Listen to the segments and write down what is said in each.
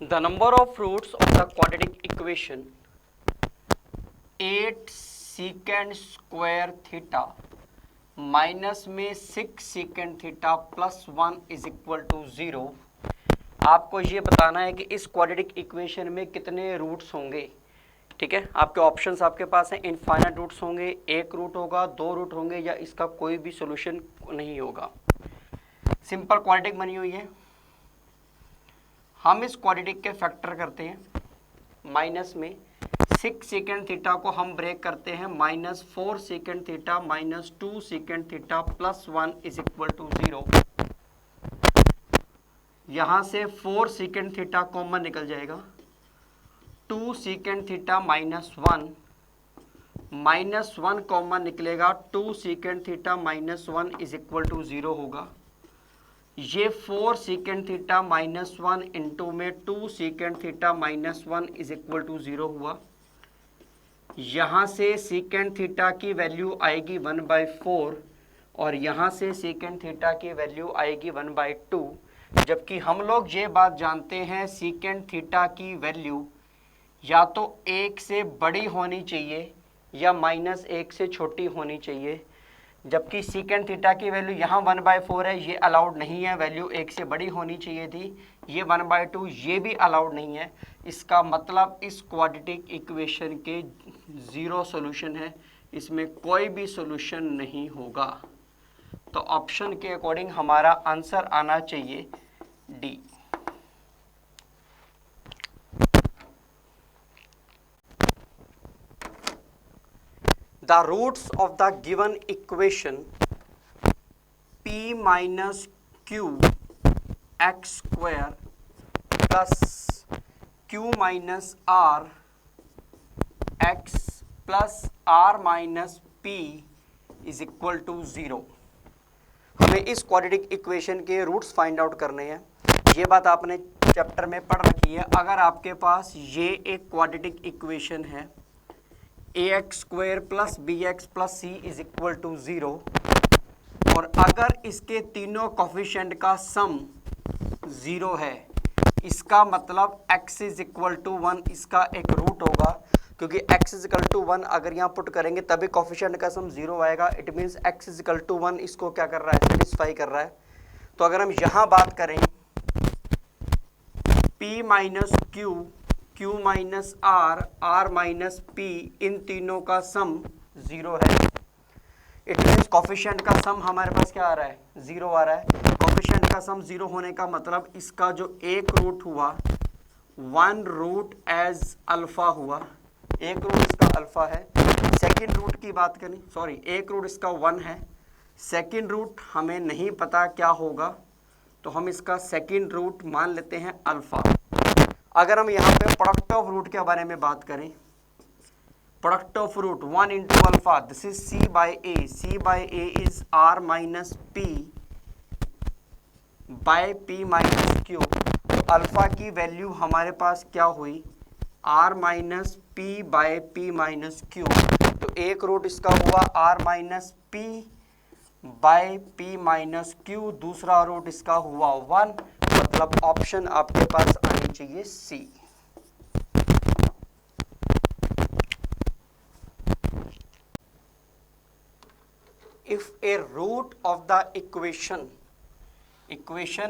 The number of roots of the quadratic equation 8 secant square theta minus में 6 secant theta plus 1 is equal to 0। आपको ये बताना है कि इस क्वाड्रेटिक इक्वेशन में कितने रूट्स होंगे। ठीक है, आपके ऑप्शंस आपके पास हैं। इनफाइनाइट रूट्स होंगे, एक रूट होगा, दो रूट होंगे, या इसका कोई भी सॉल्यूशन नहीं होगा। सिंपल क्वाड्रेटिक बनी हुई है। हम इस क्वाड्रेटिक के फैक्टर करते हैं। माइनस में 6 सेकेंड थीटा को हम ब्रेक करते हैं minus 4 secant theta minus 2 secant theta plus 1 is equal to 0। यहां से 4 सेकेंड थीटा कॉमन निकल जाएगा। 2 सेकेंड थीटा माइनस 1 कॉमन निकलेगा। 2 secant theta minus 1 is equal to 0 होगा। ये 4 सेकेंड थीटा माइनस 1 इंटू में 2 secant theta minus 1 is equal to 0 हुआ। यहाँ से सेकेंड थीटा की वैल्यू आएगी 1/4 और यहाँ से सेकेंड थीटा की वैल्यू आएगी 1/2। जबकि हम लोग ये बात जानते हैं सेकेंड थीटा की वैल्यू या तो 1 से बड़ी होनी चाहिए या -1 से छोटी होनी चाहिए। जबकि सेकेंड थीटा की वैल्यू यहाँ 1/4 है, ये अलाउड नहीं है, वैल्यू 1 से बड़ी होनी चाहिए थी। ये 1/2 ये भी अलाउड नहीं है। इसका मतलब इस क्वाड्रेटिक इक्वेशन के 0 सॉल्यूशन है, इसमें कोई भी सॉल्यूशन नहीं होगा। तो ऑप्शन के अकॉर्डिंग हमारा आंसर आना चाहिए D. The roots of the given equation p minus q x square plus q minus r x plus r minus p is equal to 0। हमें इस क्वाड्रेटिक इक्वेशन के रूट्स फाइंड आउट करने हैं। ये बात आपने चैप्टर में पढ़ रखी है। अगर आपके पास ये एक क्वाड्रेटिक इक्वेशन है ax² plus bx plus c is equal to 0 और अगर इसके तीनों कोफिशिएंट का सम 0 है, इसका मतलब x इज इक्वल टू 1 इसका एक रूट होगा। क्योंकि x इज इक्वल टू 1 अगर यहाँ पुट करेंगे तभी कोफिशिएंट का सम 0 आएगा। It means x is equal to 1 इसको क्या कर रहा है, सेटिस्फाई कर रहा है। तो अगर हम यहाँ बात करें p minus q q minus r r minus p, इन तीनों का सम 0 है। इट मीन्स कोफिशिएंट का सम हमारे पास क्या आ रहा है, 0 आ रहा है। कोफिशिएंट का सम 0 होने का मतलब इसका जो एक रूट हुआ 1 रूट एज अल्फा हुआ, एक रूट इसका अल्फा है। सेकंड रूट की बात करें, सॉरी एक रूट इसका 1 है, सेकंड रूट हमें नहीं पता क्या होगा, तो हम इसका सेकंड रूट मान लेते हैं अल्फा। अगर हम यहाँ पे प्रोडक्ट ऑफ रूट के बारे में बात करें, product of root 1 into alpha, this is c by a is r minus p by p minus q। तो अल्फा की वैल्यू हमारे पास क्या हुई, r minus p by p minus q। तो एक रूट इसका हुआ r minus p by p minus q, दूसरा रूट इसका हुआ 1। मतलब ऑप्शन आपके पास आनी चाहिए C. If a root of the equation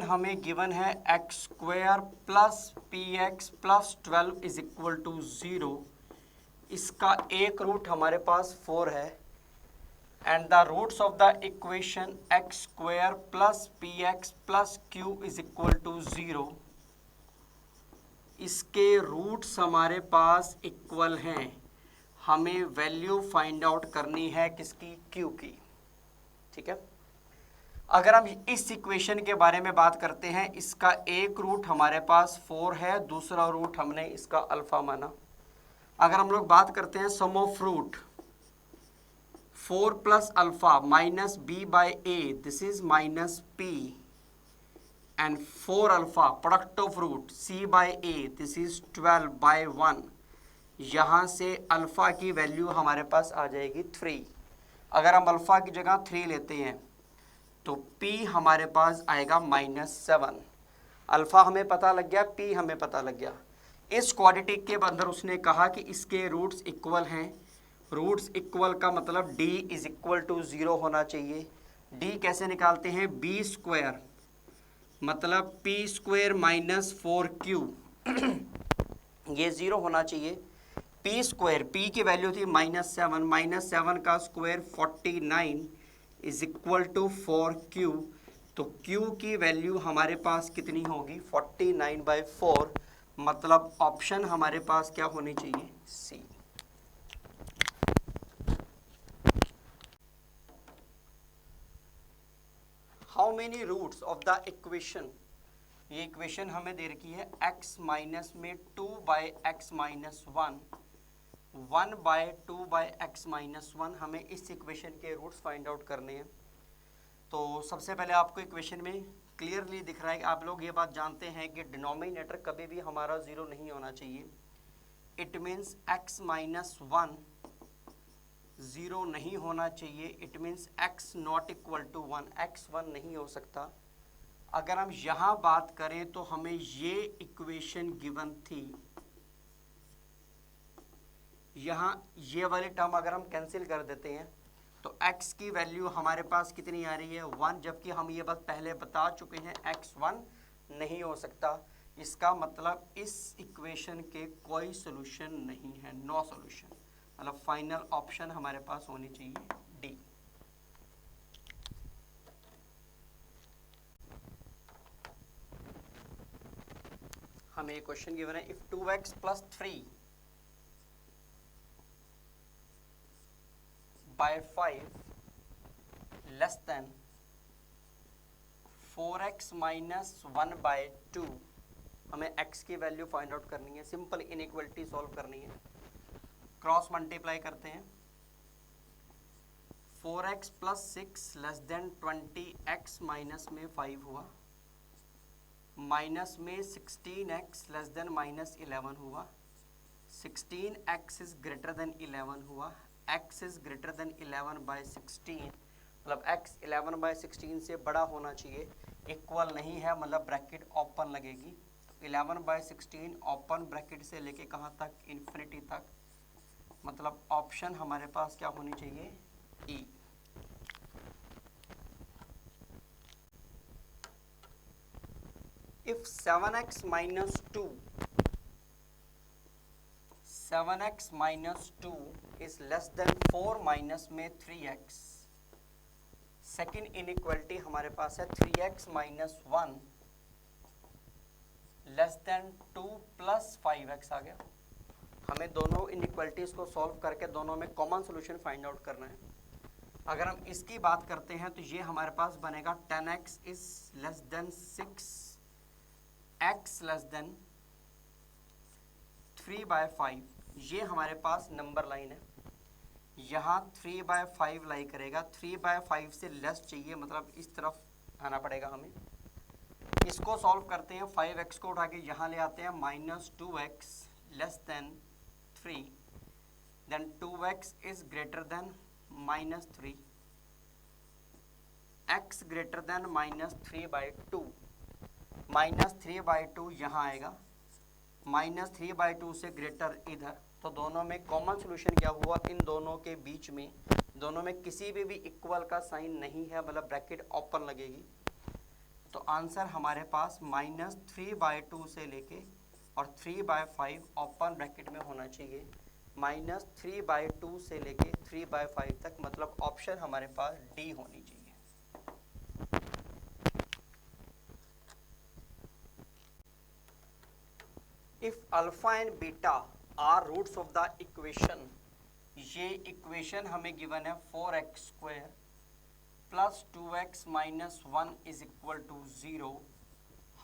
हमें गिवन है x² plus px plus 12 is equal to 0, इसका एक रूट हमारे पास 4 है। and the roots of the equation x² plus px plus q is equal to 0, इसके रूट्स हमारे पास equal हैं। हमें वैल्यू फाइंड आउट करनी है किसकी, q की। ठीक है, अगर हम इस इक्वेशन के बारे में बात करते हैं, इसका एक रूट हमारे पास 4 है, दूसरा रूट हमने इसका अल्फा माना। अगर हम लोग बात करते हैं sum of root 4 plus alpha minus b by a, this is minus p and 4 alpha, product of root c by a, this is 12 by 1। यहाँ से अल्फा की वैल्यू हमारे पास आ जाएगी 3। अगर हम अल्फा की जगह 3 लेते हैं तो p हमारे पास आएगा -7। अल्फा हमें पता लग गया, पी हमें पता लग गया। इस क्वाड्रेटिक के अंदर उसने कहा कि इसके रूट्स इक्वल हैं। रूट्स इक्वल का मतलब डी इज इक्वल टू 0 होना चाहिए। डी कैसे निकालते हैं, बी स्क्वायर मतलब पी स्क्वायर माइनस 4q ये 0 होना चाहिए। पी स्क्वायर, पी की वैल्यू थी -7, -7 का square 49 is equal to 4q। तो q की वैल्यू हमारे पास कितनी होगी, 49/4, मतलब ऑप्शन हमारे पास क्या होनी चाहिए, C. How many roots of the equation, ये इक्वेशन हमें दे रखी है x माइनस में 2/x माइनस 1, 1/2/x माइनस 1, हमें इस इक्वेशन के रूट्स फाइंड आउट करने हैं। तो सबसे पहले आपको इक्वेशन में क्लियरली दिख रहा है कि आप लोग ये बात जानते हैं कि डिनोमिनेटर कभी भी हमारा 0 नहीं होना चाहिए। इट मीन्स x माइनस 1 0 नहीं होना चाहिए। It means x not equal to 1, x 1 नहीं हो सकता। अगर हम यहाँ बात करें तो हमें ये इक्वेशन गिवन थी, यहाँ ये वाली टर्म अगर हम कैंसिल कर देते हैं तो x की वैल्यू हमारे पास कितनी आ रही है, 1, जबकि हम ये बात पहले बता चुके हैं x 1 नहीं हो सकता। इसका मतलब इस इक्वेशन के कोई सोल्यूशन नहीं है, नो सोल्यूशन, मतलब फाइनल ऑप्शन हमारे पास होनी चाहिए डी। हमें एक क्वेश्चन गिवन है, if 2x plus 3 by 5 less than 4x minus 1/2, हमें x की वैल्यू फाइंड आउट करनी है। सिंपल इनइक्वालिटी सॉल्व करनी है। क्रॉस मल्टीप्लाई करते हैं, 4x plus 6 less than 20x minus में 5 हुआ, माइनस में 16x लेस देन माइनस 11 हुआ, 16x इज ग्रेटर देन 11 हुआ, x इज ग्रेटर देन 11/16, मतलब x 11/16 से बड़ा होना चाहिए, इक्वल नहीं है मतलब ब्रैकेट ओपन लगेगी। तो 11/16 ओपन ब्रैकेट से लेके कहाँ तक, इन्फिनिटी तक, मतलब ऑप्शन हमारे पास क्या होनी चाहिए, E. If 7x minus 2 7x minus 2 is less than 4 minus में 3x, सेकेंड इनइक्वालिटी हमारे पास है 3x minus 1 less than 2 plus 5x आ गया। हमें दोनों इनइक्वालिटीज को सॉल्व करके दोनों में कॉमन सॉल्यूशन फाइंड आउट करना है। अगर हम इसकी बात करते हैं तो ये हमारे पास बनेगा 10x is less then 6, x less than 3/5, ये हमारे पास नंबर लाइन है। यहाँ 3/5 लाई करेगा, 3/5 से लेस चाहिए, मतलब इस तरफ आना पड़ेगा हमें। इसको सॉल्व करते हैं, 5x को उठा के यहाँ ले आते हैं, -2x less than 3, then 2x is greater than -3, x greater than -3/2, -3/2 यहाँ आएगा, -3/2 से ग्रेटर इधर, तो दोनों में कॉमन सॉल्यूशन क्या हुआ, इन दोनों के बीच में, दोनों में किसी भी इक्वल का साइन नहीं है, मतलब ब्रैकेट ओपन लगेगी। तो आंसर हमारे पास -3/2 से लेके और 3/5 ओपन ब्रैकेट में होना चाहिए, -3/2 से लेके 3/5 तक, मतलब ऑप्शन हमारे पास डी होनी चाहिए। If alpha and beta are roots of the equation, ये इक्वेशन हमें गिवन है 4x² plus 2x minus 1 is equal to 0।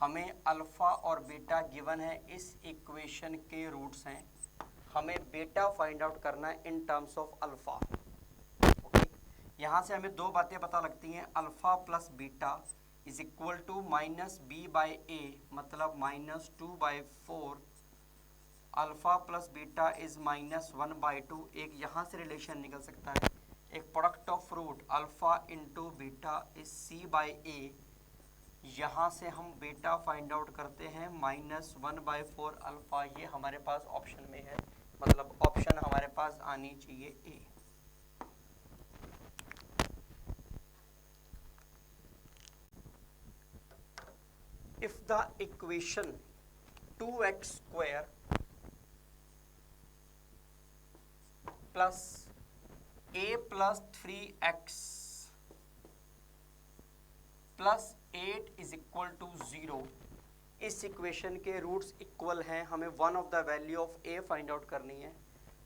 हमें अल्फा और बीटा गिवन है, इस इक्वेशन के रूट्स हैं, हमें बीटा फाइंड आउट करना है in terms of alpha. Okay, यहाँ से हमें दो बातें पता लगती हैं, alpha plus beta is equal to -b/a, मतलब -2/4, अल्फा प्लस बीटा इज -1/2। एक यहाँ से रिलेशन निकल सकता है, एक product of root alpha into beta is c/a, यहाँ से हम बीटा फाइंड आउट करते हैं -1/4 अल्फा, ये हमारे पास ऑप्शन में है, मतलब ऑप्शन हमारे पास आनी चाहिए A. If the equation 2x² plus a plus 3x plus 8 is equal to 0, इस इक्वेशन के रूट्स इक्वल हैं, हमें one of the value of a find out करनी है।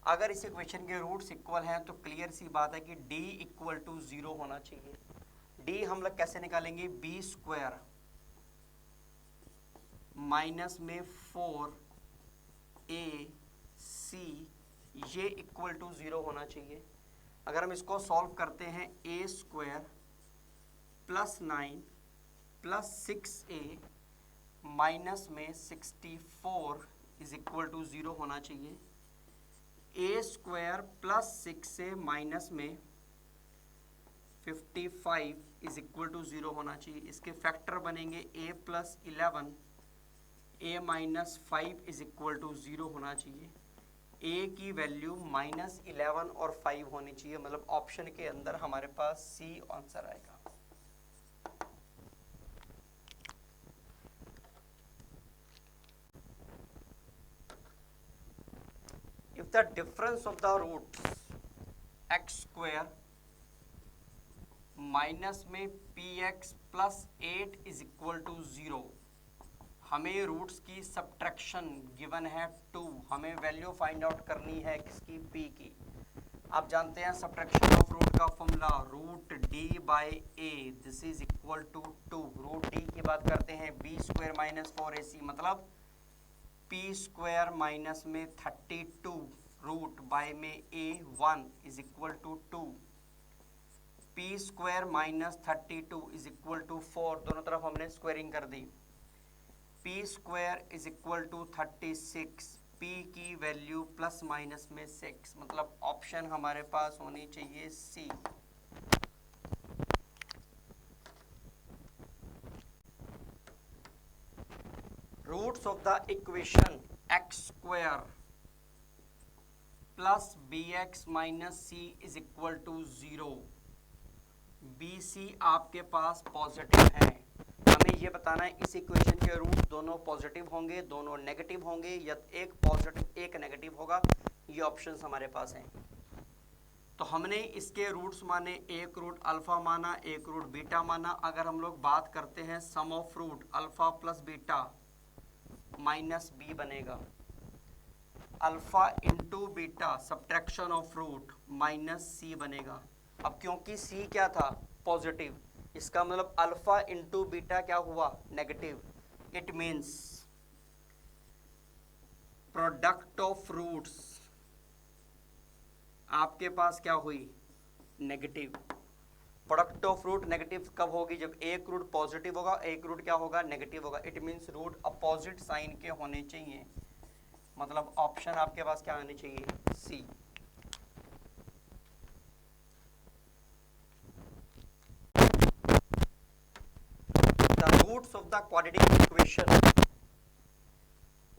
अगर इस इक्वेशन के रूट्स इक्वल हैं तो क्लियर सी बात है कि d इक्वल टू 0 होना चाहिए। d हम लोग कैसे निकालेंगे, b² माइनस में 4ac ये इक्वल टू 0 होना चाहिए। अगर हम इसको सॉल्व करते हैं, a² plus 9 plus 6a minus में 64 इज इक्वल टू 0 होना चाहिए। a² प्लस 6a माइनस में 55 इज इक्वल टू 0 होना चाहिए। इसके फैक्टर बनेंगे a plus 11 a minus 5 is equal to 0 होना चाहिए। a की वैल्यू -11 और 5 होनी चाहिए, मतलब ऑप्शन के अंदर हमारे पास C आंसर आएगा। If the difference of the roots x² minus में px plus 8 is equal to 0, हमें रूट्स की सब्ट्रैक्शन गिवन है 2, हमें वैल्यू फाइंड आउट करनी है किसकी, p की। आप जानते हैं सब्ट्रैक्शन ऑफ रूट का formula root d/a, this is equal to 2। Root d की बात करते हैं, b² माइनस 4ac, मतलब p² माइनस में 32 रूट बाय में a1 is equal to 2। p² minus 32 is equal to 4, दोनों तरफ हमने स्क्वायरिंग कर दी। p² is equal to 36, p की वैल्यू प्लस माइनस में 6, मतलब ऑप्शन हमारे पास होनी चाहिए C। Roots of the equation x² plus bx minus c is equal to 0, bc आपके पास पॉजिटिव है। हमें ये बताना है इस इक्वेशन के रूट दोनों पॉजिटिव होंगे, दोनों नेगेटिव होंगे, या एक पॉजिटिव एक नेगेटिव होगा, ये ऑप्शंस हमारे पास हैं। तो हमने इसके रूट्स माने, एक रूट अल्फा माना, एक रूट बीटा माना। अगर हम लोग बात करते हैं sum of root alpha plus beta minus b बनेगा, alpha into beta subtraction of root minus c बनेगा। अब क्योंकि c क्या था, पॉजिटिव, इसका मतलब अल्फा इंटू बीटा क्या हुआ, negative. It means product of roots आपके पास क्या हुई, negative. Product of root negative कब होगी, जब एक रूट पॉजिटिव होगा, एक रूट क्या होगा, नेगेटिव होगा। It means root opposite sign के होने चाहिए, मतलब ऑप्शन आपके पास क्या आनी चाहिए, सी। The roots of the quadratic equation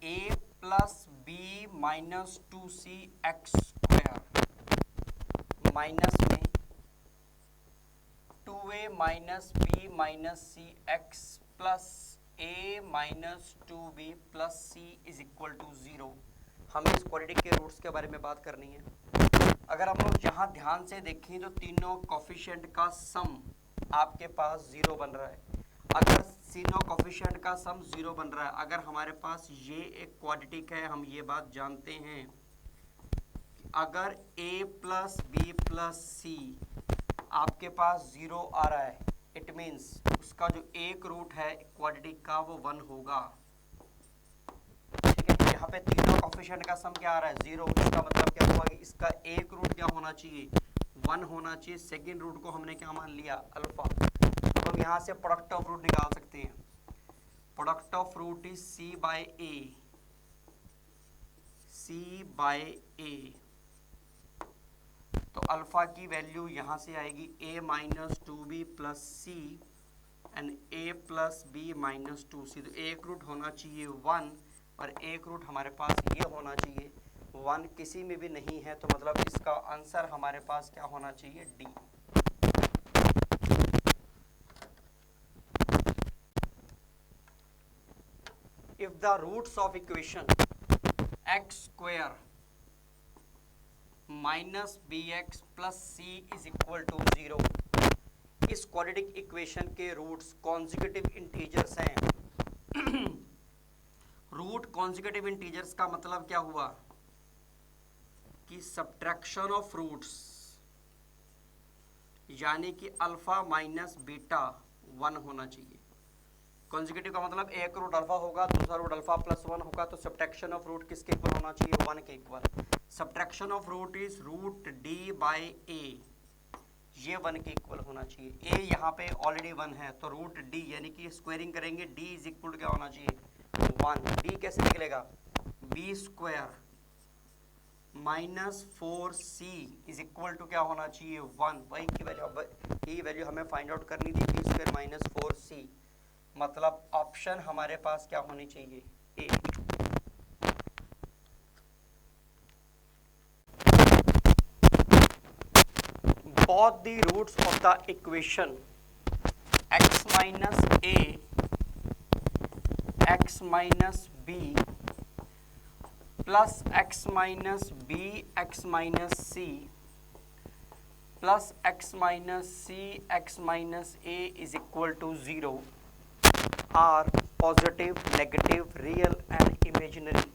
a plus b minus 2c x² minus में 2a minus b minus c x plus a minus 2b plus c is equal to 0, हमें इस क्वाड्रेटिक के रूट्स के बारे में बात करनी है। अगर हम लोग यहाँ ध्यान से देखें तो तीनों कोफिशिएंट का सम आपके पास 0 बन रहा है। अगर तीनों कोफिशिएंट का सम 0 बन रहा है, अगर हमारे पास ये एक क्वाड्रेटिक है, हम ये बात जानते हैं कि अगर a प्लस बी प्लस सी आपके पास 0 आ रहा है, इट मीन्स उसका जो एक रूट है क्वाड्रेटिक का वो 1 होगा। ठीक है, यहाँ पे तीनों कोफिशिएंट का सम क्या आ रहा है, 0। इसका मतलब क्या हुआ कि इसका एक रूट क्या होना चाहिए, 1 होना चाहिए। सेकेंड रूट को हमने क्या मान लिया, अल्फा। अब हम यहाँ से प्रोडक्ट ऑफ रूट निकाल सकते हैं। Product of root is c by a, c by a। तो अल्फा की वैल्यू यहाँ से आएगी a minus 2b plus c and a plus b minus 2c। तो एक रूट होना चाहिए 1 और एक रूट हमारे पास ये होना चाहिए 1, किसी में भी नहीं है, तो मतलब इसका आंसर हमारे पास क्या होना चाहिए, D. If the roots of equation x square minus b x plus c is equal to 0, इस क्वाड्रेटिक इक्वेशन के रूट्स कॉन्जिक्यूटिव इंटीजर्स हैं। रूट कॉन्जिक्यूटिव इंटीजर्स का मतलब क्या हुआ कि सब्ट्रैक्शन ऑफ रूट्स, यानी कि अल्फा माइनस बीटा 1 होना चाहिए। कॉन्जिक्यूटिव का मतलब एक रूट अल्फा होगा, दूसरा रूट अल्फा प्लस 1 होगा, तो सब्ट्रैक्शन ऑफ रूट किसके इक्वल होना चाहिए, 1 के equal. Subtraction of root is root D by A, ये 1 के इक्वल होना चाहिए। ए यहाँ पे ऑलरेडी 1 है, तो रूट डी यानी कि स्क्वायरिंग करेंगे, डी इज इक्वल क्या होना चाहिए, 1। डी कैसे निकलेगा, b square minus 4c is equal to क्या होना चाहिए, 1। वही की वैल्यू, ये वैल्यू हमें फाइंड आउट करनी थी, बी स्क्वायर माइनस 4c, मतलब ऑप्शन हमारे पास क्या होनी चाहिए, ए। both the roots of the equation x minus a x minus b plus x minus b x minus c plus x minus c x minus a is equal to 0 are positive, negative, real and imaginary।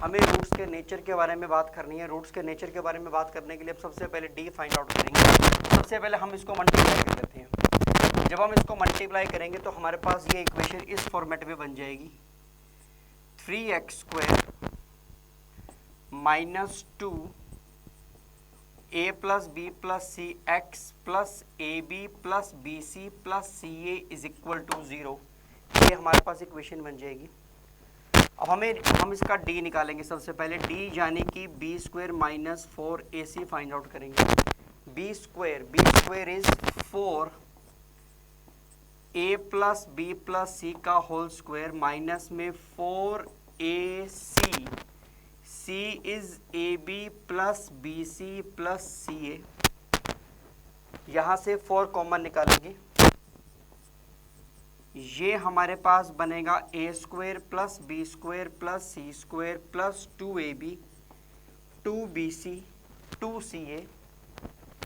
हमें roots के nature के बारे में बात करनी है। Roots के nature के बारे में बात करने के लिए अब सबसे पहले डी फाइंड आउट करेंगे। सबसे पहले हम इसको मल्टीप्लाई कर लेते हैं। जब हम इसको मल्टीप्लाई करेंगे तो हमारे पास ये इक्वेशन इस फॉर्मेट में बन जाएगी, 3x square minus 2 a plus B plus c x plus a b plus B C plus C a is equal to 0, ये हमारे पास इक्वेशन बन जाएगी। अब हम इसका d निकालेंगे। सबसे पहले d यानी कि B square minus 4ac find out करेंगे। B square is 4 a plus B plus C का होल स्क्वायर माइनस में 4ac, c is ab plus B C plus C A. यहाँ से 4 कॉमन निकालेंगे, ये हमारे पास बनेगा A square plus B square plus C square plus 2ab 2bc 2ca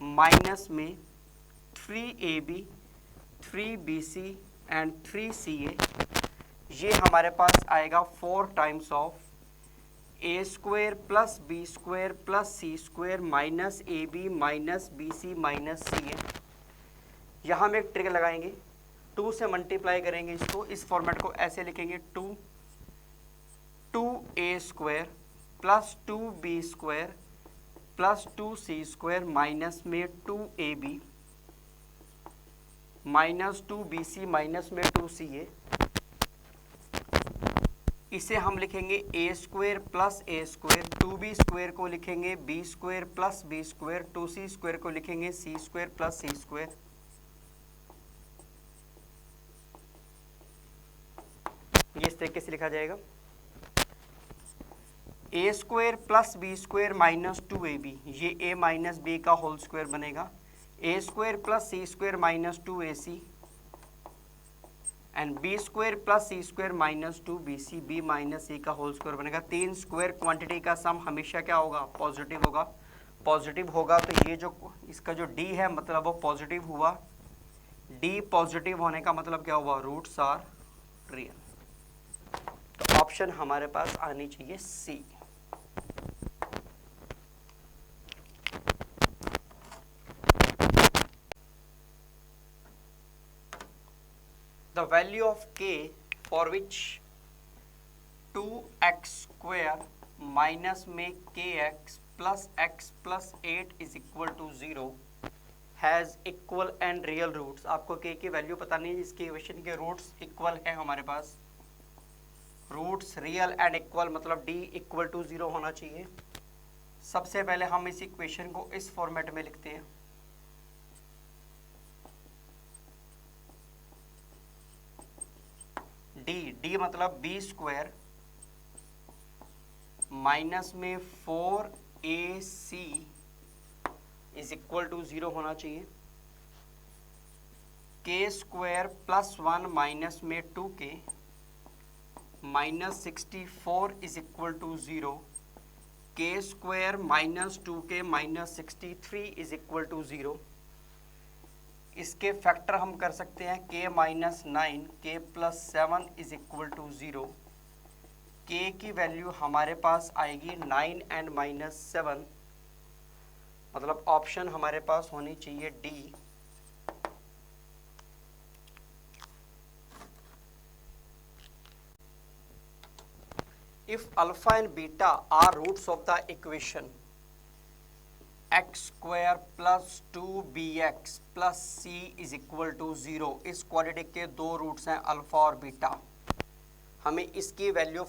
minus में 3ab 3bc एंड 3ca। ये हमारे पास आएगा 4 times of A square plus B square plus C square minus A B minus B C minus C A. यहाँ हम एक trick लगाएंगे, 2 से मल्टीप्लाई करेंगे इसको, इस फॉर्मेट को ऐसे लिखेंगे 2a square plus 2b square plus 2c square minus में 2ab माइनस 2bc माइनस में 2ca। इसे हम लिखेंगे a square plus a square, 2b square को लिखेंगे b square plus b square, 2c square को लिखेंगे c square plus c square. ये इस तरीके से लिखा जाएगा, A square plus B square minus 2ab, ये a माइनस बी का होल स्क्वायर बनेगा, A square plus C square minus 2ac and B square plus C square minus 2bc, b minus c का होल स्क्वायर बनेगा। 3 square quantity का सम हमेशा क्या होगा, positive होगा। पॉजिटिव होगा तो ये जो इसका जो d है मतलब वो पॉजिटिव हुआ। d पॉजिटिव होने का मतलब क्या हुआ, रूट्स आर रियल। तो ऑप्शन हमारे पास आनी चाहिए सी। The value of k for which 2x square minus में kx plus x plus 8 is equal to 0 has equal and real roots। आपको k की वैल्यू पता नहीं है, इसके इक्वेशन के रूट्स इक्वल है हमारे पास। रूट्स रियल एंड इक्वल मतलब d इक्वल टू 0 होना चाहिए। सबसे पहले हम इस इक्वेशन को इस फॉर्मेट में लिखते हैं, डी मतलब बी स्क्वायर माइनस में 4ac इज इक्वल टू 0 होना चाहिए। के स्क्वायर प्लस 1 माइनस में 2k minus 64 is equal to 0। K square minus 2k minus 63 is equal to 0। इसके फैक्टर हम कर सकते हैं k minus 9 k plus 7 is equal to 0। k की वैल्यू हमारे पास आएगी 9 एंड माइनस 7, मतलब ऑप्शन हमारे पास होनी चाहिए D. If alpha and beta are roots of the equation x square plus 2bx plus c is equal to 0, इस क्वाड्रेटिक के दो रूट्स हैं अल्फा और बीटा। हमें इसकी वैल्यू